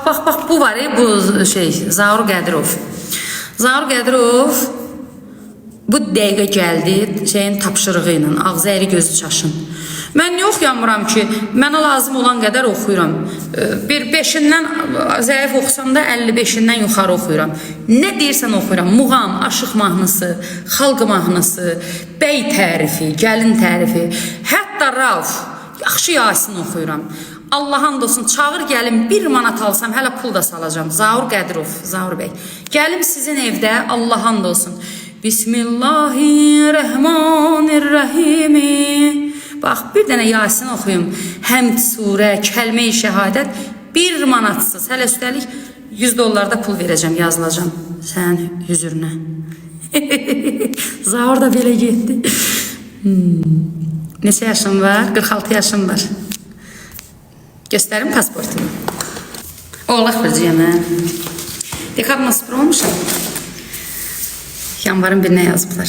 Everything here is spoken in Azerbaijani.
Bax, bu var bu şey, Zaur Qədirov. Zaur Qədirov bu dəqiqə gəldi şeyin tapşırığı ilə, ağzı əri gözü çaşın. Mən niyə oxuyamıram ki, mənə lazım olan qədər oxuyuram. Bir 5-dən zəif oxusam da 55-dən yuxarı oxuyuram. Nə deyirsən oxuyuram. Muğam, aşıq mahnısı, xalq mahnısı, bəy tərifi, gəlin tərifi, hətta Rauf, yaxşı Yasin oxuyuram. Allah and olsun, çağır gəlim, 1 manat alsam, hələ pul da salacağım. Zaur Qədirov, Zaur bəy. Gəlim sizin evdə, Allah and olsun. Bismillahirrahmanirrahim. Bax, bir dənə Yasin oxuyum. Həmd surə, kəlmə-i şəhadət 1 manatsız. Hələ üstəlik $100 pul verəcəm, yazılacam sənin hüzürünə. Zaur da belə getdi. Neçə yaşım var? 46 yaşım var. Göstərim pasportumu. Oğlaq verəcəyəm, hə? Dekab maspır olmuşam. Yanvarın 1-nə yazıblar.